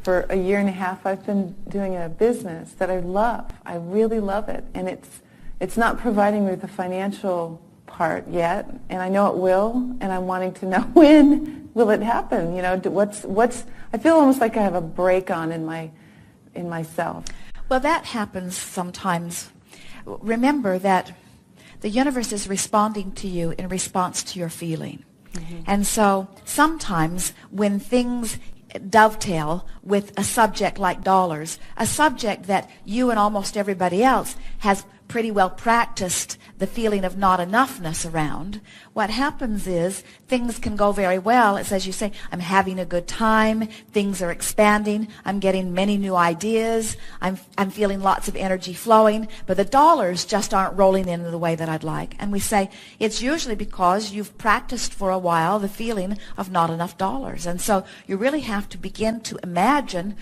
For a year and a half, I've been doing a business that I love. I really love it. And it's not providing me with the financial part yet, and I know it will, and I'm wanting to know when will it happen. You know, I feel almost like I have a break on in myself. Well, that happens sometimes. Remember that the universe is responding to you in response to your feeling. Mm-hmm. And so sometimes when things dovetail with a subject like dollars, a subject that you and almost everybody else has pretty well practiced the feeling of not enoughness around, what happens is things can go very well. It's as you say, I'm having a good time, things are expanding, I'm getting many new ideas, I'm feeling lots of energy flowing, but the dollars just aren't rolling in the way that I'd like. And we say it's usually because you've practiced for a while the feeling of not enough dollars. And so you really have to begin to imagine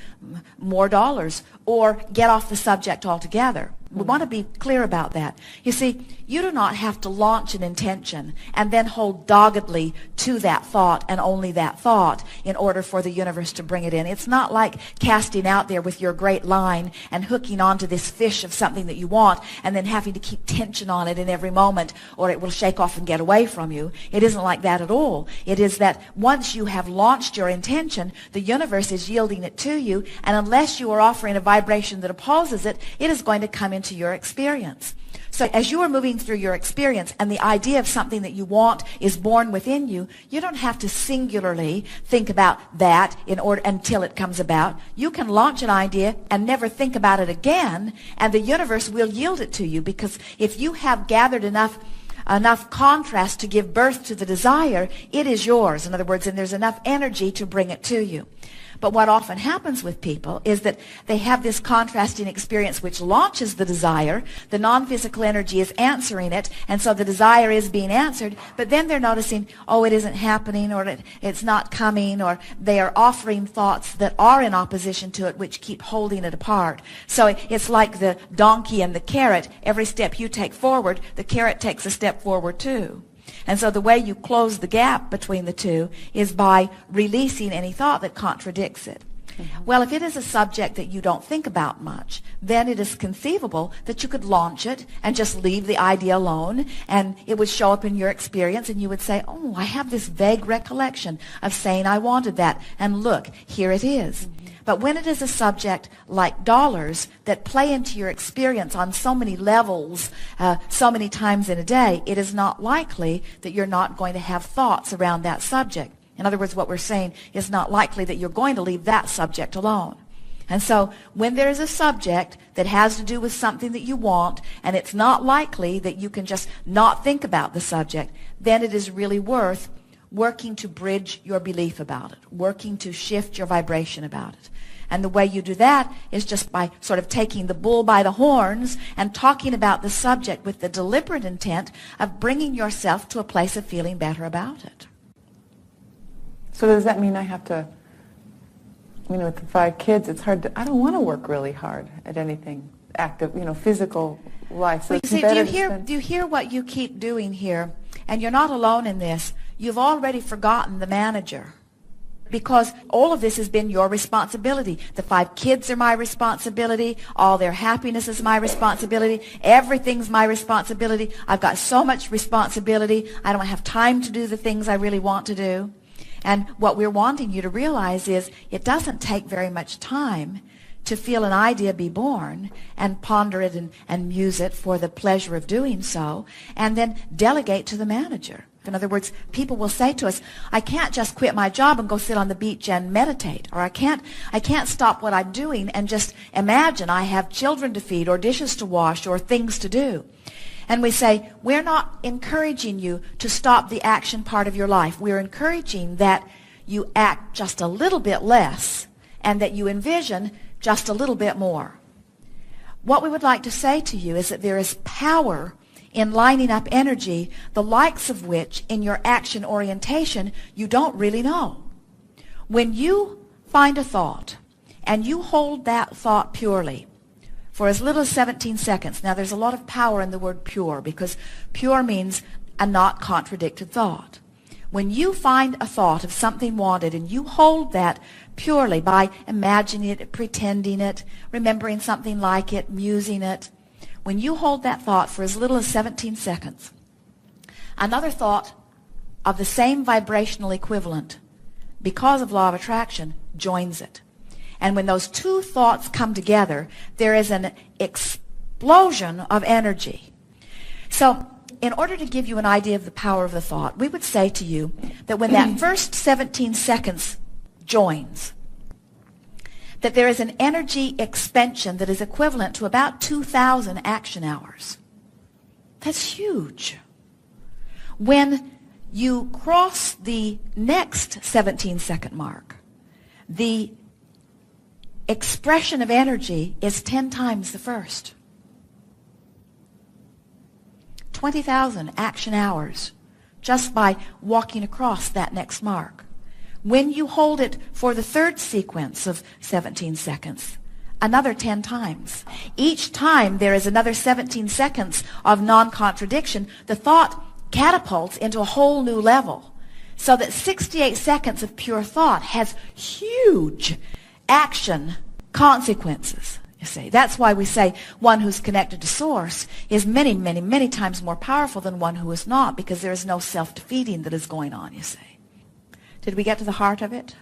more dollars or get off the subject altogether. We want to be clear about that. You see, you do not have to launch an intention and then hold doggedly to that thought and only that thought in order for the universe to bring it in. It's not like casting out there with your great line and hooking onto this fish of something that you want and then having to keep tension on it in every moment or it will shake off and get away from you. It isn't like that at all. It is that once you have launched your intention, the universe is yielding it to you, and unless you are offering a vibration that opposes it, it is going to come into your experience. So as you are moving through your experience and the idea of something that you want is born within you, you don't have to singularly think about that in order until it comes about. You can launch an idea and never think about it again, and the universe will yield it to you, because if you have gathered enough contrast to give birth to the desire, it is yours. In other words, and there's enough energy to bring it to you. But what often happens with people is that they have this contrasting experience which launches the desire. The non-physical energy is answering it, and so the desire is being answered, but then they're noticing, oh, it isn't happening, or it's not coming, or they are offering thoughts that are in opposition to it which keep holding it apart. So it's like the donkey and the carrot. Every step you take forward, the carrot takes a step forward too. And so the way you close the gap between the two is by releasing any thought that contradicts it. Mm-hmm. Well, if it is a subject that you don't think about much, then it is conceivable that you could launch it and just leave the idea alone, and it would show up in your experience, and you would say, oh, I have this vague recollection of saying I wanted that, and look, here it is. Mm-hmm. But when it is a subject like dollars that play into your experience on so many levels, so many times in a day, it is not likely that you're not going to have thoughts around that subject. In other words, what we're saying is not likely that you're going to leave that subject alone. And so when there is a subject that has to do with something that you want, and it's not likely that you can just not think about the subject, then it is really worth working to bridge your belief about it, working to shift your vibration about it. And the way you do that is just by sort of taking the bull by the horns and talking about the subject with the deliberate intent of bringing yourself to a place of feeling better about it. So does that mean I have to, with the 5 kids, it's hard to, I don't want to work really hard at anything active, physical life. So well, see, do you hear what you keep doing here? And you're not alone in this. You've already forgotten the manager, because all of this has been your responsibility. The 5 kids are my responsibility. All their happiness is my responsibility. Everything's my responsibility. I've got so much responsibility. I don't have time to do the things I really want to do. And what we're wanting you to realize is it doesn't take very much time to feel an idea be born and ponder it and muse it for the pleasure of doing so, and then delegate to the manager. In other words, people will say to us, I can't just quit my job and go sit on the beach and meditate, or I can't stop what I'm doing and just imagine I have children to feed or dishes to wash or things to do. And we say, we're not encouraging you to stop the action part of your life. We're encouraging that you act just a little bit less and that you envision just a little bit more. What we would like to say to you is that there is power in lining up energy, the likes of which in your action orientation you don't really know. When you find a thought and you hold that thought purely for as little as 17 seconds, now there's a lot of power in the word pure, because pure means a not contradicted thought. When you find a thought of something wanted and you hold that purely by imagining it, pretending it, remembering something like it, musing it. When you hold that thought for as little as 17 seconds, another thought of the same vibrational equivalent, because of law of attraction, joins it. And when those two thoughts come together, there is an explosion of energy. So in order to give you an idea of the power of the thought, we would say to you that when that first 17 seconds joins, that there is an energy expansion that is equivalent to about 2,000 action hours. That's huge. When you cross the next 17-second mark, the expression of energy is 10 times the first. 20,000 action hours just by walking across that next mark. When you hold it for the third sequence of 17 seconds, another 10 times. Each time there is another 17 seconds of non-contradiction. The thought catapults into a whole new level, so that 68 seconds of pure thought has huge action consequences. You see, that's why we say one who's connected to Source is many, many, many times more powerful than one who is not, because there is no self-defeating that is going on, you see. Did we get to the heart of it?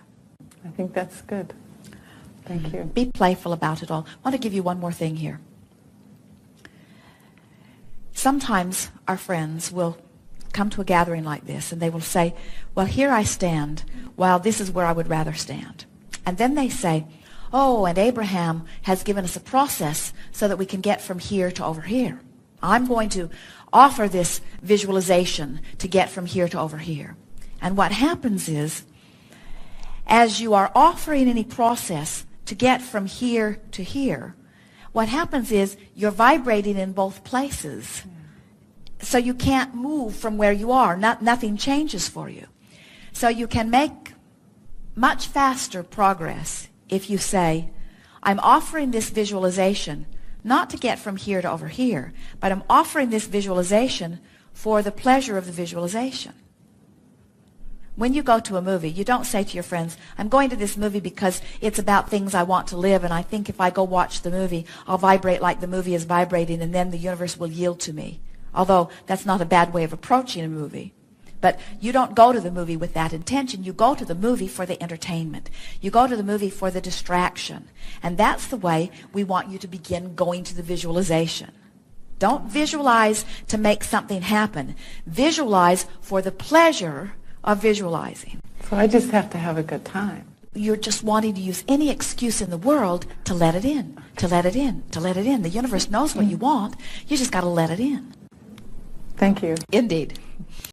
I think that's good. Thank you. Be playful about it all. I want to give you one more thing here. Sometimes our friends will come to a gathering like this and they will say, well, here I stand, while this is where I would rather stand. And then they say, oh, and Abraham has given us a process so that we can get from here to over here. I'm going to offer this visualization to get from here to over here. And what happens is, as you are offering any process to get from here to here, what happens is you're vibrating in both places. So you can't move from where you are. Nothing changes for you. So you can make much faster progress if you say, I'm offering this visualization not to get from here to over here, but I'm offering this visualization for the pleasure of the visualization. When you go to a movie, you don't say to your friends, I'm going to this movie because it's about things I want to live, and I think if I go watch the movie, I'll vibrate like the movie is vibrating, and then the universe will yield to me. Although that's not a bad way of approaching a movie. But you don't go to the movie with that intention. You go to the movie for the entertainment. You go to the movie for the distraction. And that's the way we want you to begin going to the visualization. Don't visualize to make something happen. Visualize for the pleasure of visualizing. So I just have to have a good time. You're just wanting to use any excuse in the world to let it in, to let it in, to let it in. The universe knows what you want. You just got to let it in. Thank you. Indeed.